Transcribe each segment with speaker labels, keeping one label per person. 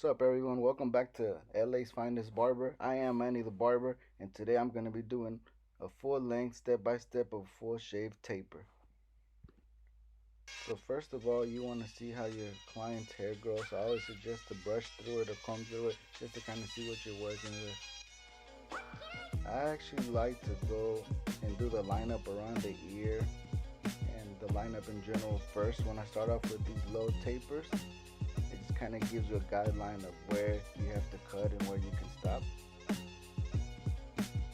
Speaker 1: What's up, everyone? Welcome back to LA's Finest Barber. I am Manny the Barber, and today I'm going to be doing a full length, step by step of full shave taper. So, first of all, you want to see how your client's hair grows. So, I always suggest to brush through it or comb through it just to kind of see what you're working with. I actually like to go and do the lineup around the ear and the lineup in general first when I start off with these low tapers. It just kind of gives you a guideline of where you have to cut and where you can stop.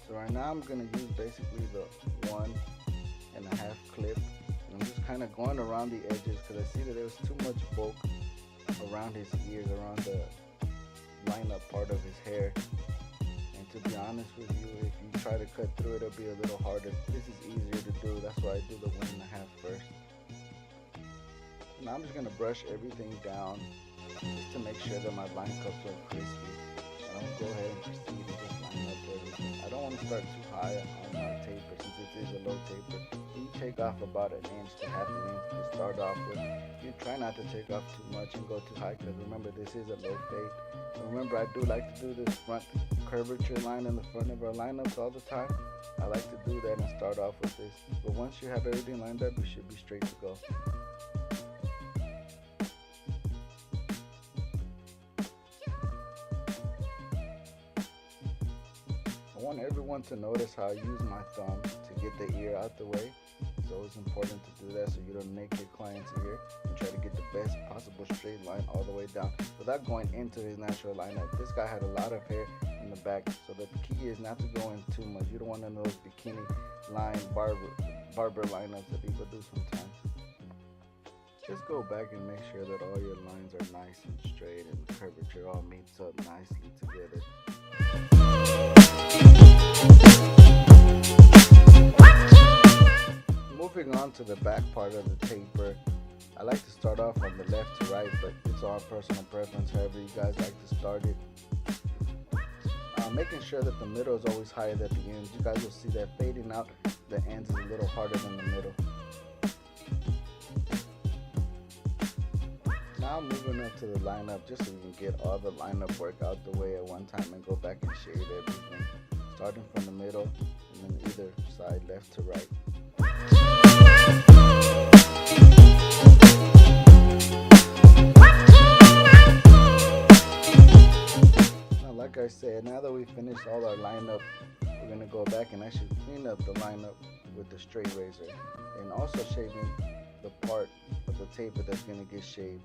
Speaker 1: So right now I'm going to use basically the 1.5 clip. And I'm just kind of going around the edges because I see that there's too much bulk around his ears, around the lineup part of his hair. And to be honest with you, if you try to cut through it, it'll be a little harder. This is easier to do. That's why I do the 1.5 first. Now I'm just going to brush everything down just to make sure that my line cups are crispy. And I'll go ahead and proceed and just line up everything. I don't want to start too high on my taper since it is a low taper. You take off about 1 inch to 1/2 inch to start off with. You try not to take off too much and go too high because remember this is a low fade. And remember I do like to do this front curvature line in the front of our lineups all the time. I like to do that and start off with this. But once you have everything lined up, you should be straight to go. I want everyone to notice how I use my thumb to get the ear out the way. It's always important to do that so you don't nick your client's ear and try to get the best possible straight line all the way down without going into his natural lineup. This guy had a lot of hair in the back, so the key is not to go in too much. You don't want none of those bikini line barber lineups that people do sometimes. Just go back and make sure that all your lines are nice and straight and the curvature all meets up nicely together. Moving on to the back part of the taper, I like to start off from the left to right, but it's all personal preference, however you guys like to start it. Making sure that the middle is always higher than the ends. You guys will see that fading out the ends is a little harder than the middle. Now moving up to the lineup just so we can get all the lineup work out the way at one time and go back and shade everything. Starting from the middle and then either side, left to right. Now like I said, now that we finished all our lineup, we're going to go back and actually clean up the lineup with the straight razor and also shaving the part of the taper that's going to get shaved.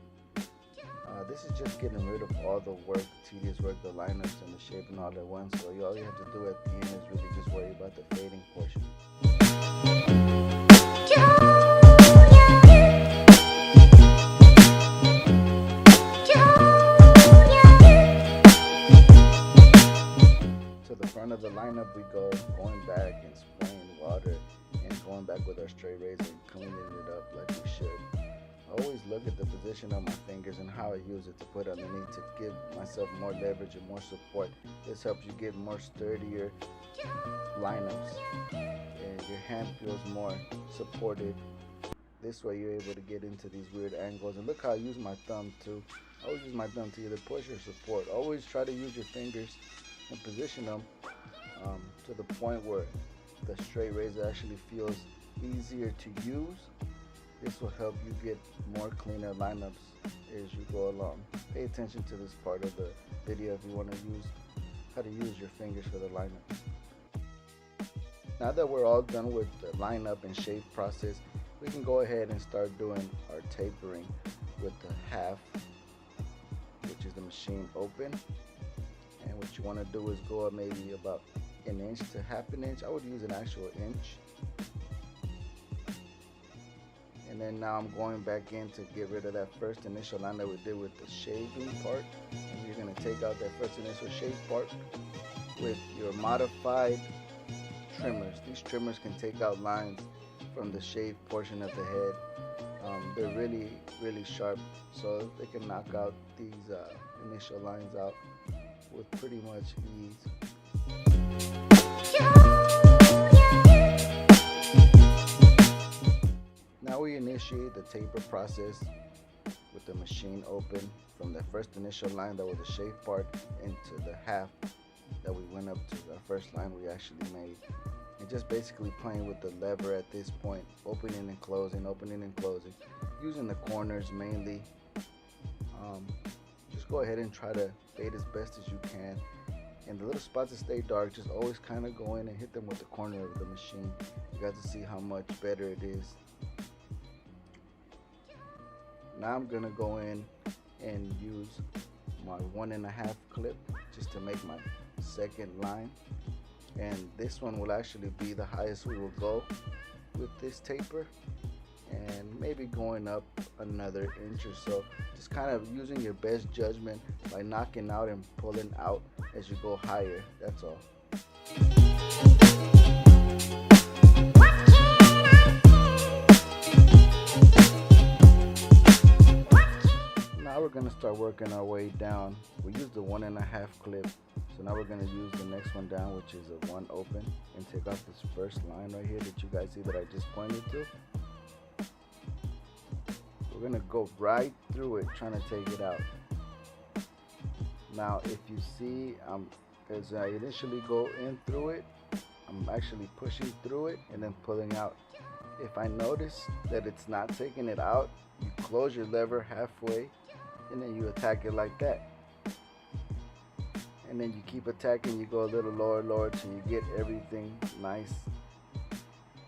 Speaker 1: This is just getting rid of all the work, tedious work, the lineups and the shaping all at once. So all you have to do at the end is really just worry about the fading portion. To the front of the lineup we go, going back and spraying water and going back with our straight razor and cleaning it up like we should. I always look at the position of my fingers and how I use it to put underneath to give myself more leverage and more support. This helps you get more sturdier lineups and your hand feels more supported. This way you're able to get into these weird angles. And look how I use my thumb too. I always use my thumb to either push or support. Always try to use your fingers and position them to the point where the straight razor actually feels easier to use. This will help you get more cleaner lineups as you go along. Pay attention to this part of the video if you want to use how to use your fingers for the lineup. Now that we're all done with the lineup and shave process, we can go ahead and start doing our tapering with the half, which is the machine open. And what you want to do is go up maybe about 1 inch to 1/2 inch. I would use an actual inch. And then now I'm going back in to get rid of that first initial line that we did with the shaving part. And you're going to take out that first initial shave part with your modified trimmers. These trimmers can take out lines from the shave portion of the head. They're really sharp, so they can knock out these initial lines out with pretty much ease. Now we initiate the taper process with the machine open from the first initial line that was a shave part into the half that we went up to, our first line we actually made. And just basically playing with the lever at this point, opening and closing, using the corners mainly. Just go ahead and try to fade as best as you can. And the little spots that stay dark, just always kind of go in and hit them with the corner of the machine. You got to see how much better it is. Now I'm gonna go in and use my 1.5 clip just to make my second line. And this one will actually be the highest we will go with this taper, and maybe going up another inch or so. Just kind of using your best judgment by knocking out and pulling out as you go higher. That's all. Now we're gonna start working our way down. We used the 1.5 clip, so now we're gonna use the next one down, which is a 1 open, and take off this first line right here that you guys see that I just pointed to. We're gonna go right through it, trying to take it out. Now, if you see, as I initially go in through it, I'm actually pushing through it and then pulling out. If I notice that it's not taking it out, you close your lever halfway and then you attack it like that. And then you keep attacking, you go a little lower till you get everything nice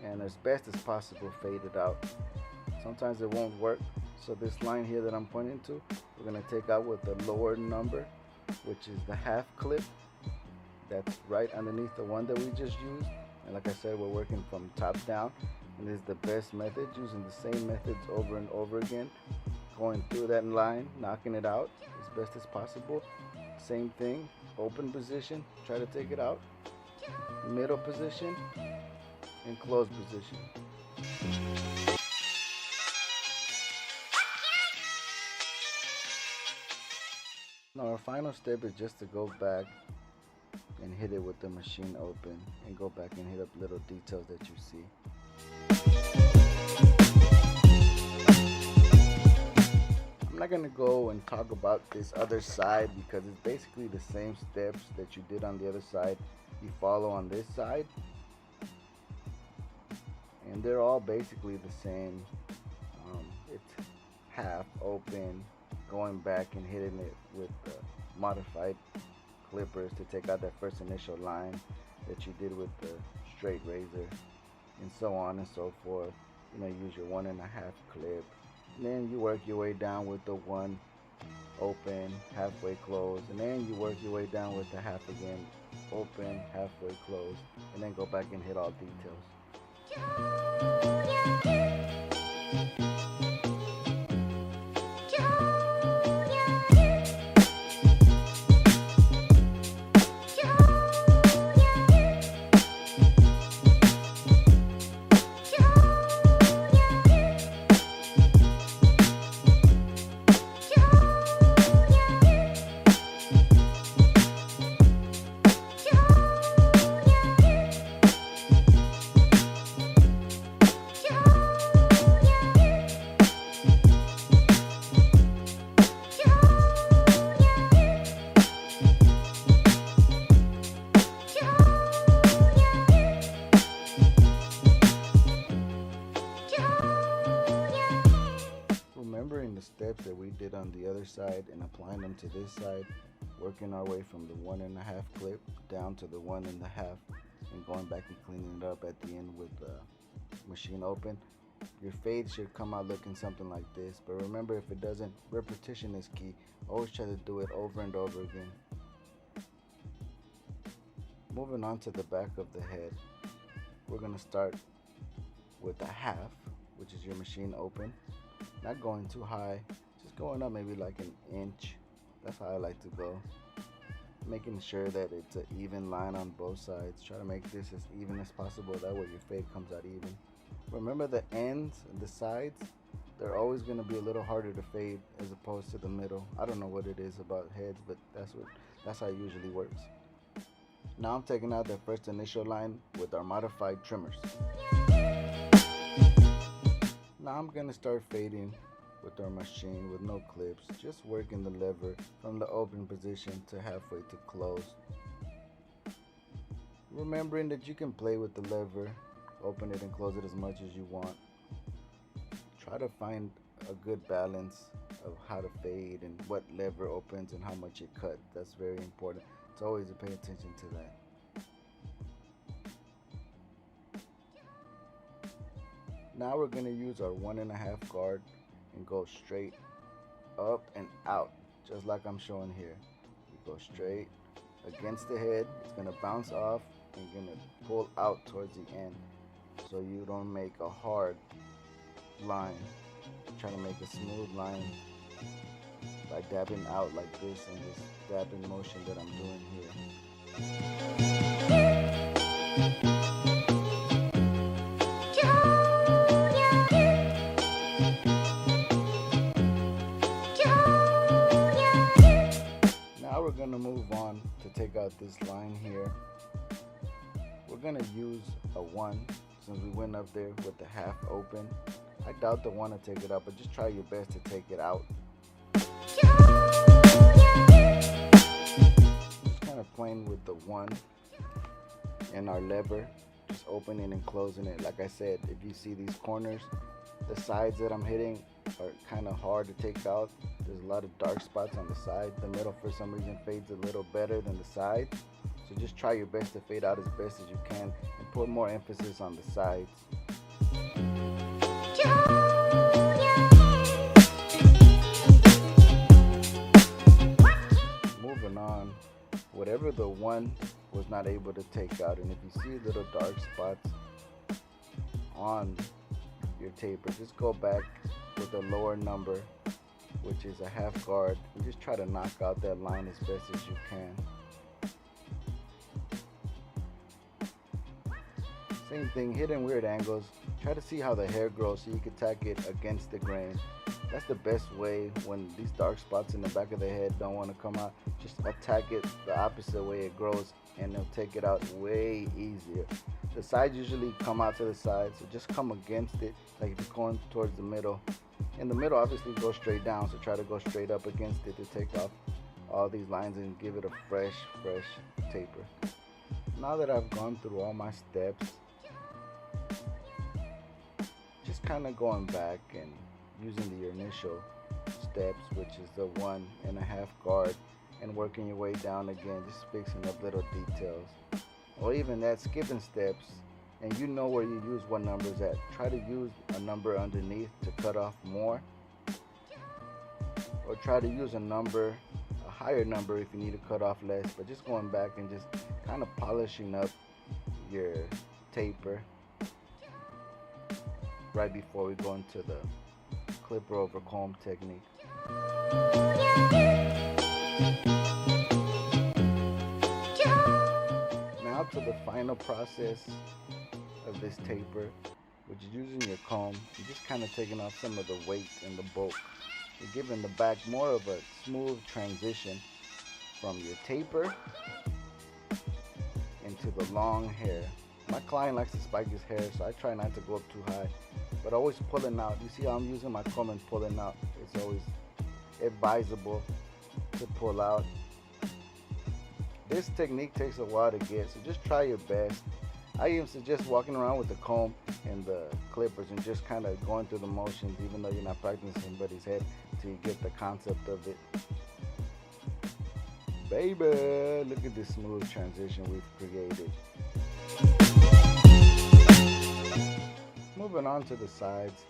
Speaker 1: and as best as possible faded out. Sometimes it won't work, so this line here that I'm pointing to, we're going to take out with the lower number, which is the half clip. That's right underneath the one that we just used. And like I said, we're working from top down, and this is the best method, using the same methods over and over again, going through that line, knocking it out as best as possible. Same thing, open position, try to take it out, middle position, and close position. Now our final step is just to go back and hit it with the machine open, and go back and hit up little details that you see. I'm not going to go and talk about this other side because it's basically the same steps that you did on the other side you follow on this side, and they're all basically the same. It's half open, going back and hitting it with modified clippers to take out that first initial line that you did with the straight razor, and so on and so forth. You know, use your 1.5 clip, and then you work your way down with the 1 open, halfway closed, and then you work your way down with the half again, open, halfway closed, and then go back and hit all details. Remembering the steps that we did on the other side and applying them to this side, working our way from the 1.5 clip down to the 1.5, and going back and cleaning it up at the end with the machine open, your fade should come out looking something like this. But remember, if it doesn't, repetition is key. Always try to do it over and over again. Moving on to the back of the head, we're going to start with a half, which is your machine open. Not going too high, just going up maybe like an inch. That's how I like to go. Making sure that it's an even line on both sides. Try to make this as even as possible, that way your fade comes out even. Remember, the ends and the sides, they're always going to be a little harder to fade as opposed to the middle. I don't know what it is about heads, but that's how it usually works. Now I'm taking out that first initial line with our modified trimmers. Now I'm going to start fading with our machine with no clips, just working the lever from the open position to halfway to close. Remembering that you can play with the lever, open it and close it as much as you want. Try to find a good balance of how to fade and what lever opens and how much it cuts. That's very important. It's always to pay attention to that. Now we're going to use our 1.5 guard and go straight up and out, just like I'm showing here. We go straight against the head. It's going to bounce off and going to pull out towards the end, so you don't make a hard line. Try to make a smooth line by dabbing out like this and this dabbing motion that I'm doing here. Now we're going to move on to take out this line here. We're going to use a 1 since we went up there with the half open. I doubt the 1 to take it out, but just try your best to take it out. Just kind of playing with the 1 and our lever, just opening and closing it. Like I said, if you see these corners, the sides that I'm hitting are kind of hard to take out. There's a lot of dark spots on the side. The middle for some reason fades a little better than the side. So just try your best to fade out as best as you can and put more emphasis on the sides. Moving on, whatever the 1 was not able to take out, and if you see little dark spots on your taper, just go back with a lower number, which is a half guard, and just try to knock out that line as best as you can. Same thing, hitting weird angles. Try to see how the hair grows so you can tack it against the grain. That's the best way when these dark spots in the back of the head don't want to come out. Just attack it the opposite way it grows and it'll take it out way easier. The sides usually come out to the side, so just come against it like if you're going towards the middle. In the middle, obviously go straight down, so try to go straight up against it to take off all these lines and give it a fresh taper. Now that I've gone through all my steps, just kind of going back and using the initial steps, which is the 1.5 guard, and working your way down again, just fixing up little details. Or even that, skipping steps, and you know where you use what numbers at. Try to use a number underneath to cut off more, or try to use a higher number if you need to cut off less, but just going back and just kind of polishing up your taper right before we go into the clipper over comb technique. Now to the final process of this taper, which is using your comb. You're just kind of taking off some of the weight and the bulk. You're giving the back more of a smooth transition from your taper into the long hair. My client likes to spike his hair, so I try not to go up too high, but always pulling out. You see how I'm using my comb and pulling out. It's always advisable to pull out. This technique takes a while to get, so just try your best. I even suggest walking around with the comb and the clippers and just kind of going through the motions, even though you're not practicing somebody's head, until you get the concept of it. Baby, look at this smooth transition we've created. Moving on to the sides,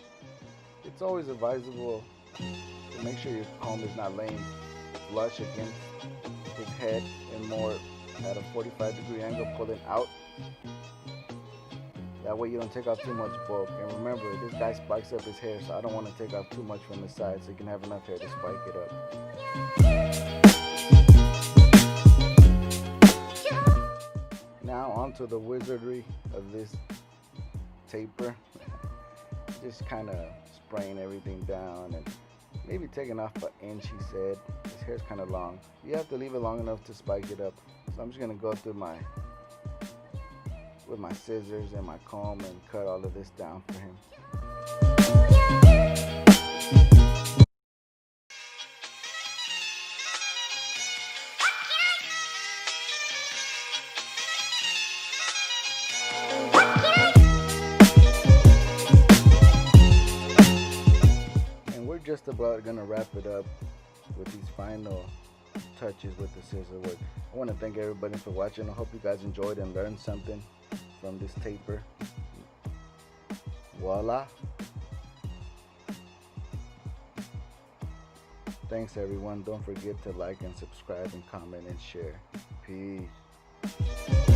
Speaker 1: it's always advisable to make sure your comb is not laying flush against his head and more at a 45-degree angle, pulling out. That way you don't take off too much bulk. And remember, this guy spikes up his hair, so I don't want to take off too much from the side, so you can have enough hair to spike it up. Now onto the wizardry of this taper. Just kind of spraying everything down and maybe taking off an inch, he said. His hair's kind of long. You have to leave it long enough to spike it up. So I'm just going to go through with my scissors and my comb and cut all of this down for him. about gonna wrap it up with these final touches with the scissor work. I want to thank everybody for watching. I hope you guys enjoyed and learned something from this taper. Voila. Thanks everyone. Don't forget to like and subscribe and comment and share. Peace.